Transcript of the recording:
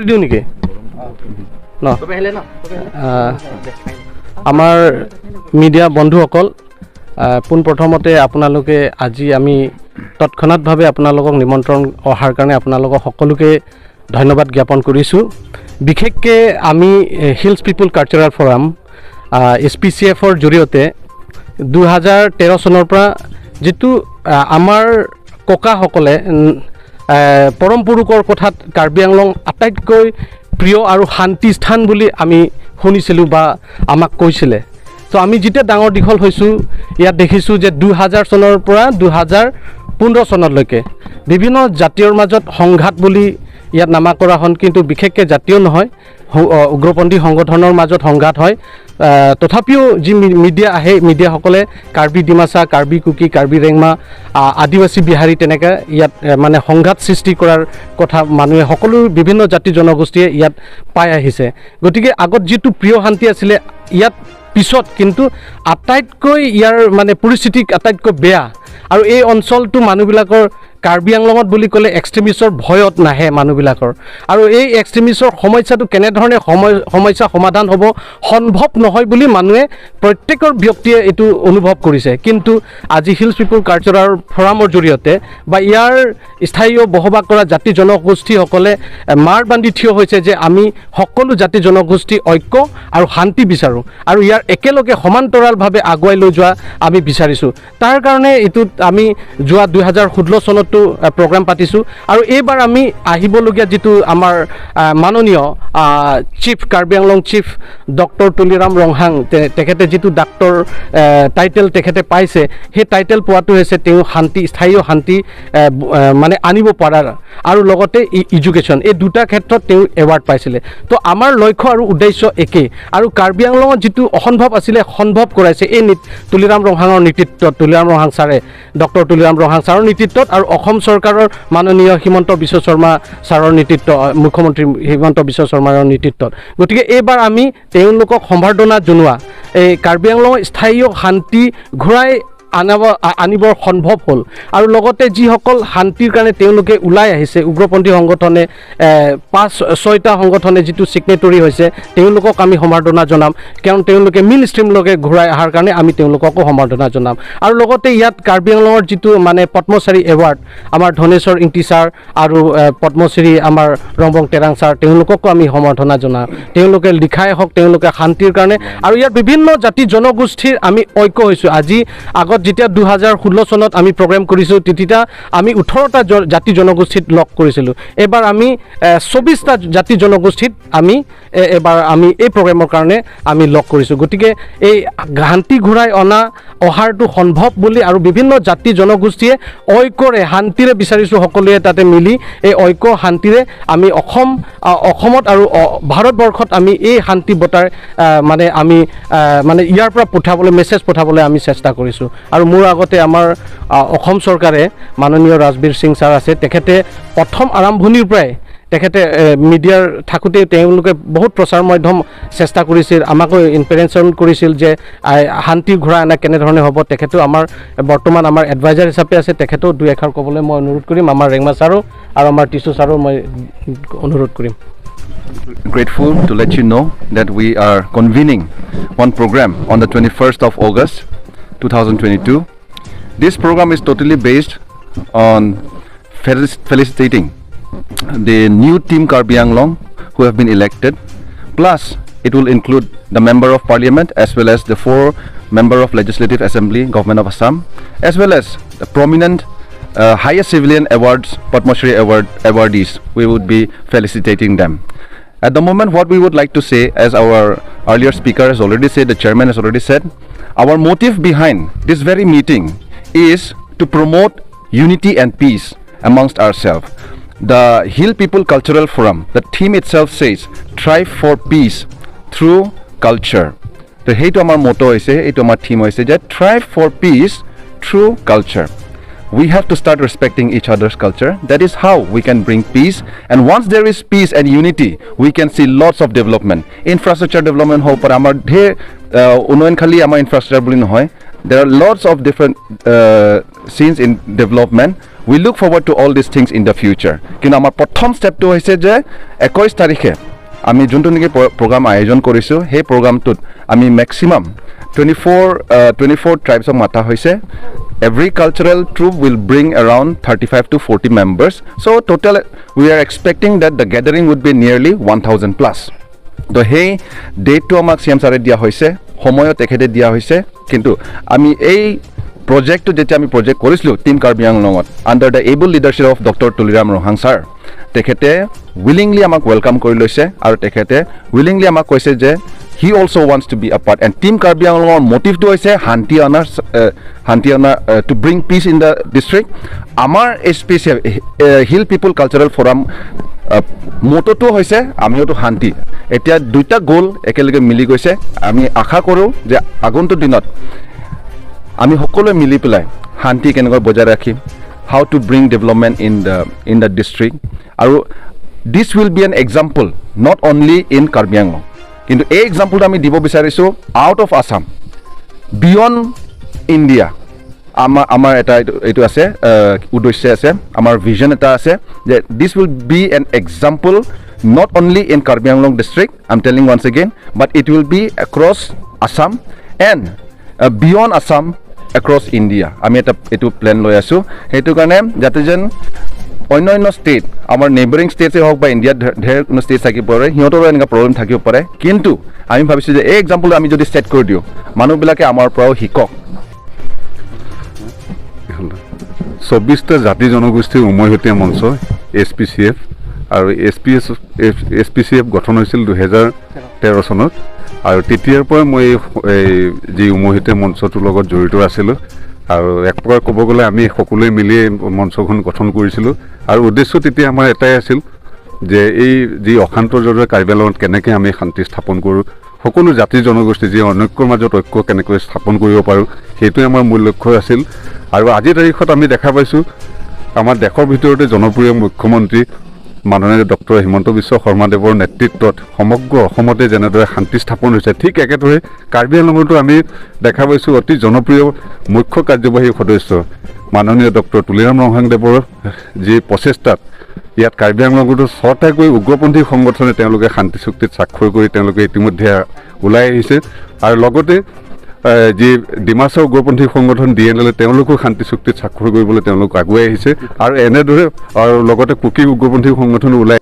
দিওঁ নেকি ন আমাৰ মিডিয়া বন্ধুসকল পোনপ্ৰথমতে আপোনালোকে আজি আমি তৎক্ষণাৎভাৱে আপোনালোকক নিমন্ত্ৰণ অহাৰ কাৰণে আপোনালোকক সকলোকে ধন্যবাদ জ্ঞাপন কৰিছোঁ। বিশেষকৈ আমি হিলছ পিপুল কালচাৰেল ফৰাম HPCFৰ জৰিয়তে 2013 চনৰ পৰা যিটো আমাৰ ককাসকলে পৰম পুৰুষৰ কথাত কাৰ্বি আংলং আটাইতকৈ প্ৰিয় আৰু শান্তি স্থান বুলি আমি শুনিছিলোঁ বা আমাক কৈছিলে। তো আমি যেতিয়া ডাঙৰ দীঘল হৈছোঁ ইয়াত দেখিছোঁ যে 2000 চনৰ পৰা 2015 চনলৈকে বিভিন্ন জাতীয়ৰ মাজত সংঘাত বুলি ইয়াত নামাকৰা হ'ল, কিন্তু বিশেষকৈ জাতীয় নহয়, উগ্ৰপন্থী সংগঠনৰ মাজত সংঘাত হয়। তথাপিও যি মিডিয়া আহে, মিডিয়াসকলে কাৰ্বি ডিমাচা, কাৰ্বি কুকি, কাৰ্বি ৰেংমা, আদিবাসী বিহাৰী তেনেকৈ ইয়াত মানে সংঘাত সৃষ্টি কৰাৰ কথা মানুহে সকলো বিভিন্ন জাতি জনগোষ্ঠীয়ে ইয়াত পাই আহিছে। গতিকে আগত যিটো প্ৰিয় শান্তি আছিলে ইয়াত পিছত কিন্তু আটাইতকৈ ইয়াৰ মানে পৰিস্থিতি আটাইতকৈ বেয়া। আৰু এই অঞ্চলটো মানুহবিলাকৰ কাৰ্বি আংলঙত বুলি ক'লে এক্সট্ৰিমিষ্টৰ ভয়ত নাহে মানুহবিলাকৰ। আৰু এই এক্সট্ৰিমিষ্টৰ সমস্যাটো কেনেধৰণে সমস্যা সমাধান হ'ব সম্ভৱ নহয় বুলি মানুহে প্ৰত্যেকৰ ব্যক্তিয়ে এইটো অনুভৱ কৰিছে। কিন্তু আজি হিলছ পিপুল কালচাৰেল ফৰামৰ জৰিয়তে বা ইয়াৰ স্থায়ীয় বসবাস কৰা জাতি জনগোষ্ঠীসকলে মাৰ বান্ধি থিয় হৈছে যে আমি সকলো জাতি জনগোষ্ঠী ঐক্য আৰু শান্তি বিচাৰোঁ আৰু ইয়াৰ একেলগে সমান্তৰালভাৱে আগুৱাই লৈ যোৱা আমি বিচাৰিছোঁ। তাৰ কাৰণে এইটোত আমি যোৱা 2016 চনতো প্ৰগ্ৰাম পাতিছোঁ। আৰু এইবাৰ আমি আহিবলগীয়া যিটো আমাৰ মাননীয় chief Karbi Anglong chief doctor Tuliram Ronghang, তেখেতে যিটো ডাক্তৰ টাইটেল তেখেতে পাইছে, সেই টাইটেল পোৱাটো হৈছে তেওঁ শান্তি, স্থায়ী শান্তি মানে আনিব পৰাৰ আৰু লগতে এডুকেশ্যন, এই দুটা ক্ষেত্ৰত তেওঁ এৱাৰ্ড পাইছিলে। তো আমাৰ লক্ষ্য আৰু উদ্দেশ্য একেই। আৰু কাৰ্বি আংলঙত যিটো অসম্ভৱ আছিলে সম্ভৱ কৰাইছে এই তুলিৰাম ৰংহাঙৰ নেতৃত্বত, তুলিৰাম ৰংহাং ছাৰে, ডক্টৰ তুলিৰাম ৰংহাং ছাৰৰ নেতৃত্বত আৰু অসম চৰকাৰৰ মাননীয় হিমন্ত বিশ্ব শৰ্মা ছাৰৰ নেতৃত্ব, মুখ্যমন্ত্ৰী হিমন্ত বিশ্ব শৰ্মাৰ নেতৃত্বত। গতিকে এইবাৰ আমি তেওঁলোকক সম্বৰ্ধনা জনোৱা এই কাৰ্বি আংলঙৰ স্থায়ী শান্তি ঘূৰাই আনিবৰ সম্ভৱ হ'ল। আৰু লগতে যিসকল শান্তিৰ কাৰণে তেওঁলোকে ওলাই আহিছে, উগ্ৰপন্থী সংগঠনে 5-6টা সংগঠনে যিটো ছিগনেটৰী হৈছে, তেওঁলোকক আমি সম্বৰ্ধনা জনাম, কাৰণ তেওঁলোকে মিল ষ্ট্ৰীমলৈকে ঘূৰাই অহাৰ কাৰণে আমি তেওঁলোককো সম্বৰ্ধনা জনাম। আৰু লগতে ইয়াত কাৰ্বি আংলঙৰ যিটো মানে পদ্মশ্ৰী এৱাৰ্ড আমাৰ ধনেশ্বৰ ইংতি ছাৰ আৰু পদ্মশ্ৰী আমাৰ ৰম্বং টেৰাং ছাৰ, তেওঁলোককো আমি সম্বৰ্ধনা জনাম। তেওঁলোকে লিখাই হওক, তেওঁলোকে শান্তিৰ কাৰণে আৰু ইয়াত বিভিন্ন জাতি জনগোষ্ঠীৰ আমি ঐক্য হৈছোঁ। আজি আগত যেতিয়া 2016 চনত আমি প্ৰগ্ৰেম কৰিছোঁ তেতিয়া আমি 18টা জাতি জনগোষ্ঠীত লগ কৰিছিলোঁ। এইবাৰ আমি 24টা জাতি জনগোষ্ঠীত এইবাৰ আমি এই প্ৰগ্ৰেমৰ কাৰণে আমি লগ কৰিছোঁ। গতিকে এই শান্তি ঘূৰাই অহাৰটো সম্ভৱ বুলি আৰু বিভিন্ন জাতি জনগোষ্ঠীয়ে ঐক্যৰে শান্তিৰে বিচাৰিছোঁ, সকলোৱে তাতে মিলি এই ঐক্য শান্তিৰে আমি অসমত আৰু ভাৰতবৰ্ষত আমি এই শান্তি বঁটাৰ আমি ইয়াৰ পৰা মেছেজ পঠাবলৈ আমি চেষ্টা কৰিছোঁ। আৰু মোৰ আগতে আমাৰ অসম চৰকাৰে মাননীয় ৰাজবীৰ সিং ছাৰ আছে, তেখেতে প্ৰথম আৰম্ভণিৰ পৰাই তেখেতে মিডিয়াৰ থাকোঁতে তেওঁলোকে বহুত প্ৰচাৰ মাধ্যম চেষ্টা কৰিছিল, আমাকো ইনফ্লুৱেঞ্চ কৰিছিল যে শান্তি ঘূৰাই অনা কেনেধৰণে হ'ব। তেখেতেও বৰ্তমান আমাৰ এডভাইজাৰ হিচাপে আছে, তেখেতেও দুই এষাৰ ক'বলৈ মই অনুৰোধ কৰিম। আমাৰ ৰেংমা ছাৰো আৰু আমাৰ টিচু ছাৰো মই অনুৰোধ কৰিম। Grateful to let you know that we are convening one program on the 21st of August 2022. This program is totally based on felicitating the new team Karbi Anglong who have been elected, plus it will include the member of parliament as well as the 4 member of legislative assembly government of Assam, as well as the prominent highest civilian awards Padma Shri awardees. We would be felicitating them. At the moment, what we would like to say, as our earlier speaker has already said, the chairman has already said, our motive behind this very meeting is to promote unity and peace amongst ourselves. The Hill People Cultural Forum, the theme itself says, thrive for peace through culture. So, heito amar motto hoise, eito amar theme hoise je thrive for peace through culture. We have to start respecting each other's culture. That is how we can bring peace. And once there is peace and unity, we can see lots of development. Infrastructure development ho par amar dhir unoyan khali amar infrastructure boli nohoy, There are lots of different scenes in development. We look forward to all these things in the future. কিন্তু আমাৰ প্ৰথম ষ্টেপটো হৈছে যে 21 তাৰিখে আমি যোনটো নেকি programme আয়োজন কৰিছোঁ সেই প্ৰগ্ৰামটোত আমি মেক্সিমাম 24 ট্ৰাইবছক মাতা হৈছে. Every cultural troupe will bring around 35 to 40 members. So total we are expecting that the gathering would be nearly 1000 plus. তো সেই ডেটটো আমাক CM ছাৰে দিয়া হৈছে, সময়ত তেখেতে দিয়া হৈছে. কিন্তু আমি এই প্ৰজেক্টটো যেতিয়া আমি প্ৰজেক্ট কৰিছিলোঁ টিম কাৰ্বি আংলঙত under the able leadership of doctor Tuliram Rohang sir, তেখেতে উইলিংলি আমাক ৱেলকাম কৰি লৈছে আৰু তেখেতে উইলিংলি আমাক কৈছে যে he also wants to be a part. And Team Karbi Anglongor motive to hoise hanti ana to bring peace in the district. Amar HPCF Hill People Cultural Forum motto to hoise amio to hanti. Etia duita goal ekelege mili goise. Ami akha koru je agontu dinot ami hokole mili pelai hanti kenegor bojai rakhi, how to bring development in the district. Aru this will be an example not only in Karbi Anglong. কিন্তু এই এক্সাম্পলটো আমি দিব বিচাৰিছোঁ out of Assam, beyond India. আমাৰ এটা এইটো আছে উদ্দেশ্য আছে, আমাৰ ভিজন এটা আছে যে দিছ will be an example not only in Karbi Anglong district, I am telling once again, but it will be across Assam and beyond Assam across India. আমি এটা এইটো প্লেন লৈ আছোঁ, সেইটো কাৰণে যাতে যেন অন্য ষ্টেট আমাৰ নেইবাৰিং ষ্টেটছে হওক বা ইণ্ডিয়াত ঢেৰ কোনো ষ্টেট থাকিব পাৰে, সিহঁতৰো এনেকুৱা প্ৰব্লেম থাকিব পাৰে. কিন্তু আমি ভাবিছোঁ যে এই এক্সাম্পলটো আমি যদি ছেট কৰি দিওঁ মানুহবিলাকে আমাৰ পৰাও শিকক. 24টা জাতি জনগোষ্ঠীৰ উমৈহতীয়া মঞ্চ HPCF আৰু HPCF গঠন হৈছিল 2013 চনত. আৰু তেতিয়াৰ পৰা মই এই যি উমৈহতীয়া মঞ্চটোৰ লগত জড়িত আছিলোঁ. আৰু এক প্ৰকাৰ ক'ব গ'লে আমি সকলোৱে মিলি মঞ্চখন গঠন কৰিছিলোঁ. আৰু উদ্দেশ্য তেতিয়া আমাৰ এটাই আছিল যে এই যি অশান্ত জড়িত কাৰ্বি আংলঙত কেনেকৈ আমি শান্তি স্থাপন কৰোঁ, সকলো জাতি জনগোষ্ঠী যি অনৈক্যৰ মাজত ঐক্য কেনেকৈ স্থাপন কৰিব পাৰোঁ, সেইটোৱে আমাৰ মূল লক্ষ্য আছিল. আৰু আজিৰ তাৰিখত আমি দেখা পাইছোঁ আমাৰ দেশৰ ভিতৰতে জনপ্ৰিয় মুখ্যমন্ত্ৰী মাননীয় ডক্টৰ হিমন্ত বিশ্ব শৰ্মাদেৱৰ নেতৃত্বত সমগ্ৰ অসমতে যেনেদৰে শান্তি স্থাপন হৈছে, ঠিক একেদৰে কাৰ্বি আংলঙতো আমি দেখা পাইছোঁ অতি জনপ্ৰিয় মুখ্য কাৰ্যবাহী সদস্য মাননীয় ডক্টৰ তুলিৰাম ৰহাংদেৱৰ যি প্ৰচেষ্টাত ইয়াত কাৰ্বি আংলঙতো 6টাকৈ উগ্ৰপন্থী সংগঠনে তেওঁলোকে শান্তি চুক্তিত স্বাক্ষৰ কৰি তেওঁলোকে ইতিমধ্যে ওলাই আহিছে. আৰু লগতে যি ডিমাছা উগ্ৰপন্থী সংগঠন DNL তেওঁলোকো শান্তি চুক্তিত স্বাক্ষৰ কৰিবলৈ তেওঁলোক আগুৱাই আহিছে. আৰু এনেদৰে আৰু লগতে কুকি উগ্ৰপন্থী সংগঠনো ওলাই